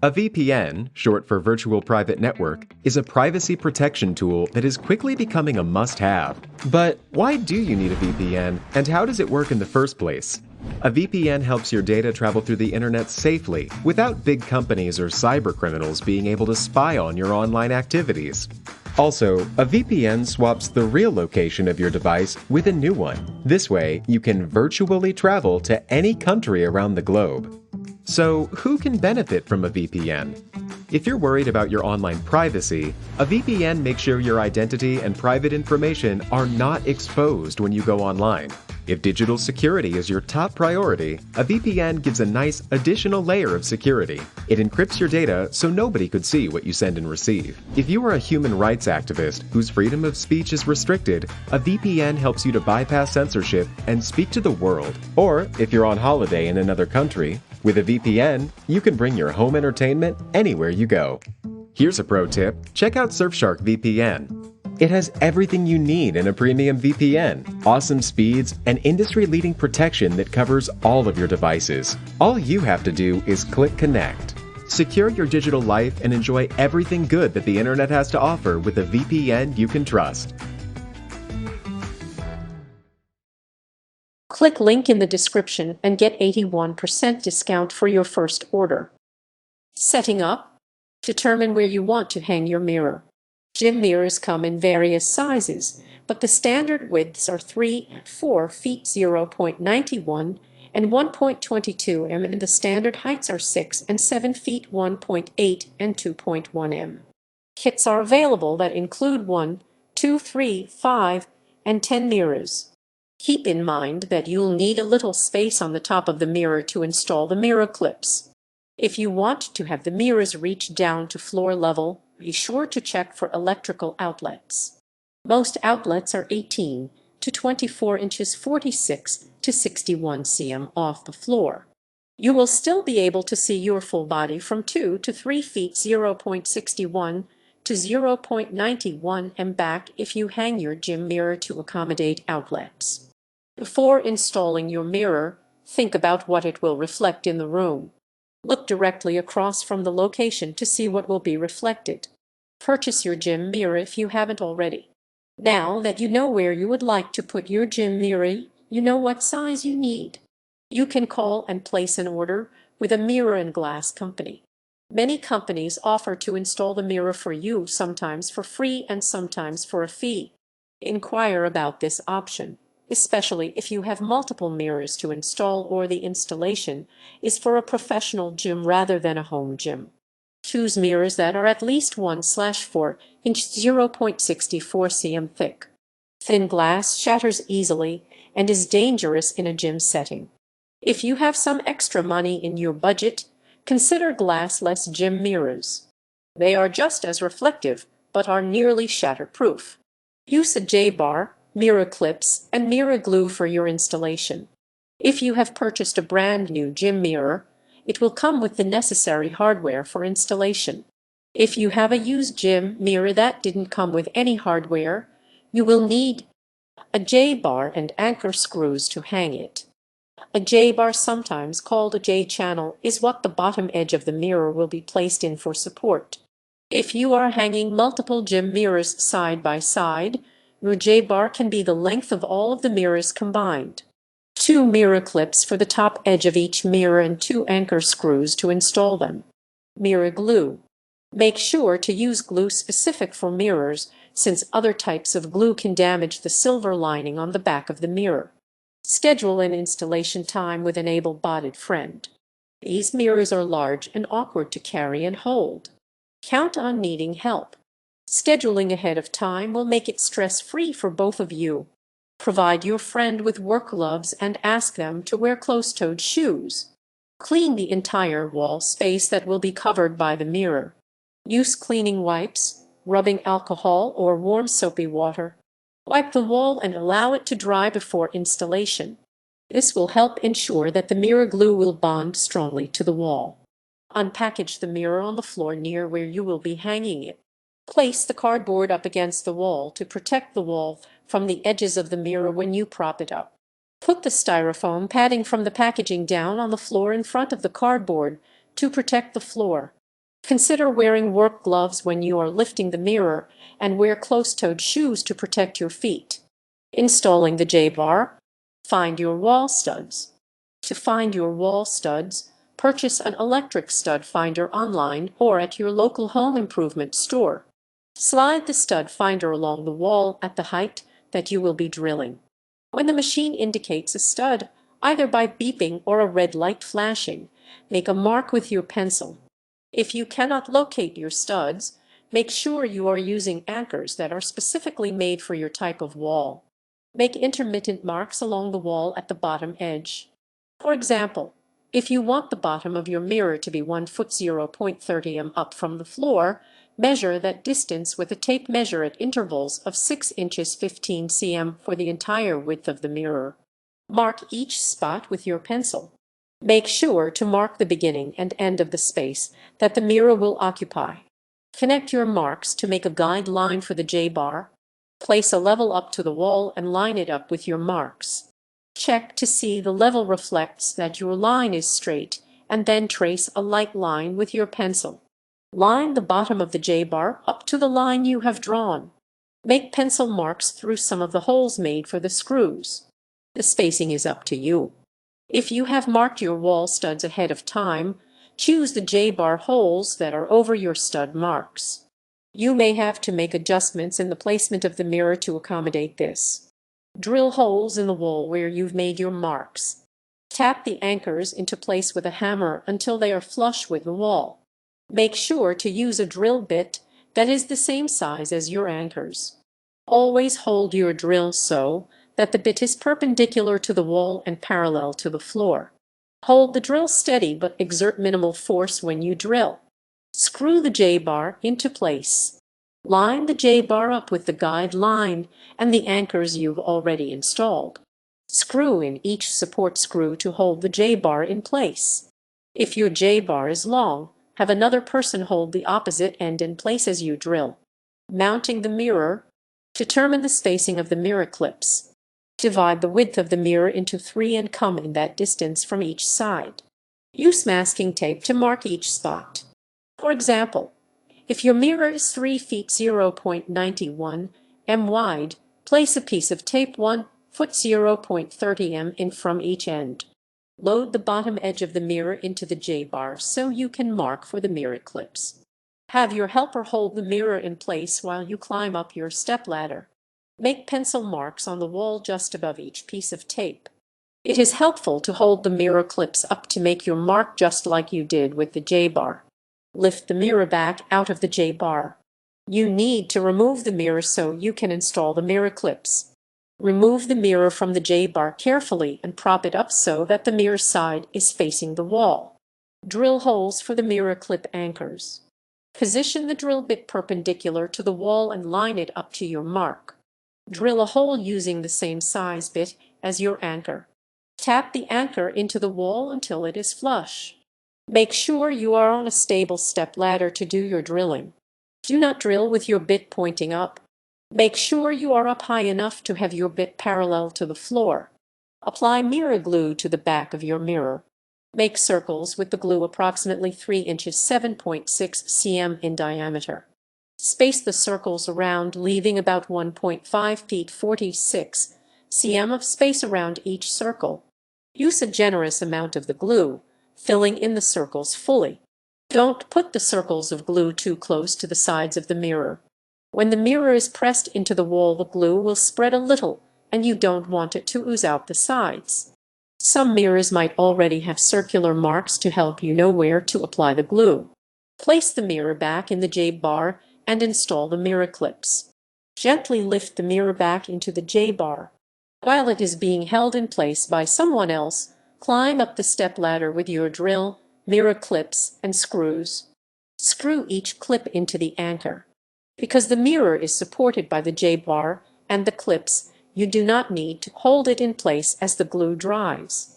A VPN, short for Virtual Private Network, is a privacy protection tool that is quickly becoming a must-have. But why do you need a VPN, and how does it work in the first place? A VPN helps your data travel through the internet safely, without big companies or cybercriminals being able to spy on your online activities. Also, a VPN swaps the real location of your device with a new one. This way, you can virtually travel to any country around the globe. So, who can benefit from a VPN? If you're worried about your online privacy, a VPN makes sure your identity and private information are not exposed when you go online. If digital security is your top priority, a VPN gives a nice additional layer of security. It encrypts your data so nobody could see what you send and receive. If you are a human rights activist whose freedom of speech is restricted, a VPN helps you to bypass censorship and speak to the world. Or, if you're on holiday in another country, with a VPN, you can bring your home entertainment anywhere you go. Here's a pro tip: check out Surfshark VPN. It has everything you need in a premium VPN, awesome speeds, and industry-leading protection that covers all of your devices. All you have to do is click connect. Secure your digital life and enjoy everything good that the internet has to offer with a VPN you can trust. Click link in the description and get 81% discount for your first order. Setting up. Determine where you want to hang your mirror. Gym mirrors come in various sizes, but the standard widths are 3 and 4 feet 0.91 and 1.22 m, and the standard heights are 6 and 7 feet 1.8 and 2.1 m. Kits are available that include 1, 2, 3, 5, and 10 mirrors. Keep in mind that you'll need a little space on the top of the mirror to install the mirror clips. If you want to have the mirrors reach down to floor level, be sure to check for electrical outlets. Most outlets are 18 to 24 inches 46 to 61 cm off the floor. You will still be able to see your full body from 2 to 3 feet 0.61 to 0.91 m back if you hang your gym mirror to accommodate outlets. Before installing your mirror, think about what it will reflect in the room. Look directly across from the location to see what will be reflected. Purchase your gym mirror if you haven't already. Now that you know where you would like to put your gym mirror, you know what size you need. You can call and place an order with a mirror and glass company. Many companies offer to install the mirror for you, sometimes for free and sometimes for a fee. Inquire about this option, especially if you have multiple mirrors to install or the installation is for a professional gym rather than a home gym. Choose mirrors that are at least 1/4 inch 0.64 cm thick. Thin glass shatters easily and is dangerous in a gym setting. If you have some extra money in your budget, consider glassless gym mirrors. They are just as reflective, but are nearly shatterproof. Use a J-bar, mirror clips, and mirror glue for your installation. If you have purchased a brand new gym mirror, it will come with the necessary hardware for installation. If you have a used gym mirror that didn't come with any hardware, you will need a J-bar and anchor screws to hang it. A J-bar, sometimes called a J-channel, is what the bottom edge of the mirror will be placed in for support. If you are hanging multiple gym mirrors side by side, your J-bar can be the length of all of the mirrors combined. 2 mirror clips for the top edge of each mirror and 2 anchor screws to install them. Mirror glue. Make sure to use glue specific for mirrors, since other types of glue can damage the silver lining on the back of the mirror. Schedule an installation time with an able-bodied friend. These mirrors are large and awkward to carry and hold. Count on needing help. Scheduling ahead of time will make it stress-free for both of you. Provide your friend with work gloves and ask them to wear closed-toed shoes. Clean the entire wall space that will be covered by the mirror. Use cleaning wipes, rubbing alcohol, or warm soapy water. Wipe the wall and allow it to dry before installation. This will help ensure that the mirror glue will bond strongly to the wall. Unpackage the mirror on the floor near where you will be hanging it. Place the cardboard up against the wall to protect the wall from the edges of the mirror when you prop it up. Put the styrofoam padding from the packaging down on the floor in front of the cardboard to protect the floor. Consider wearing work gloves when you are lifting the mirror, and wear closed-toed shoes to protect your feet. Installing the J-bar. Find your wall studs. To find your wall studs, purchase an electric stud finder online or at your local home improvement store. Slide the stud finder along the wall at the height that you will be drilling. When the machine indicates a stud, either by beeping or a red light flashing, make a mark with your pencil. If you cannot locate your studs, make sure you are using anchors that are specifically made for your type of wall. Make intermittent marks along the wall at the bottom edge. For example, if you want the bottom of your mirror to be 1 foot 0.30 m up from the floor, measure that distance with a tape measure at intervals of 6 inches 15 cm for the entire width of the mirror. Mark each spot with your pencil. Make sure to mark the beginning and end of the space that the mirror will occupy. Connect your marks to make a guide line for the J-bar. Place a level up to the wall and line it up with your marks. Check to see the level reflects that your line is straight, and then trace a light line with your pencil. Line the bottom of the J-bar up to the line you have drawn. Make pencil marks through some of the holes made for the screws. The spacing is up to you. If you have marked your wall studs ahead of time, choose the J-bar holes that are over your stud marks. You may have to make adjustments in the placement of the mirror to accommodate this. Drill holes in the wall where you've made your marks. Tap the anchors into place with a hammer until they are flush with the wall. Make sure to use a drill bit that is the same size as your anchors. Always hold your drill so that the bit is perpendicular to the wall and parallel to the floor. Hold the drill steady but exert minimal force when you drill. Screw the J-bar into place. Line the J-bar up with the guide line and the anchors you've already installed. Screw in each support screw to hold the J-bar in place. If your J-bar is long, have another person hold the opposite end in place as you drill. Mounting the mirror. Determine the spacing of the mirror clips. Divide the width of the mirror into 3 and come in that distance from each side. Use masking tape to mark each spot. For example, if your mirror is 3 feet 0.91 m wide, place a piece of tape 1 foot 0.30 m in from each end. Load the bottom edge of the mirror into the J-bar so you can mark for the mirror clips. Have your helper hold the mirror in place while you climb up your stepladder. Make pencil marks on the wall just above each piece of tape. It is helpful to hold the mirror clips up to make your mark just like you did with the J-bar. Lift the mirror back out of the J-bar. You need to remove the mirror so you can install the mirror clips. Remove the mirror from the J-bar carefully and prop it up so that the mirror side is facing the wall. Drill holes for the mirror clip anchors. Position the drill bit perpendicular to the wall and line it up to your mark. Drill a hole using the same size bit as your anchor. Tap the anchor into the wall until it is flush. Make sure you are on a stable step ladder to do your drilling. Do not drill with your bit pointing up. Make sure you are up high enough to have your bit parallel to the floor. Apply mirror glue to the back of your mirror. Make circles with the glue approximately 3 inches 7.6 cm in diameter. Space the circles around, leaving about 1.5 feet 46 cm of space around each circle. Use a generous amount of the glue, filling in the circles fully. Don't put the circles of glue too close to the sides of the mirror. When the mirror is pressed into the wall, the glue will spread a little, and you don't want it to ooze out the sides. Some mirrors might already have circular marks to help you know where to apply the glue. Place the mirror back in the J-bar and install the mirror clips. Gently lift the mirror back into the J-bar. While it is being held in place by someone else, climb up the stepladder with your drill, mirror clips, and screws. Screw each clip into the anchor. Because the mirror is supported by the J-bar and the clips, you do not need to hold it in place as the glue dries.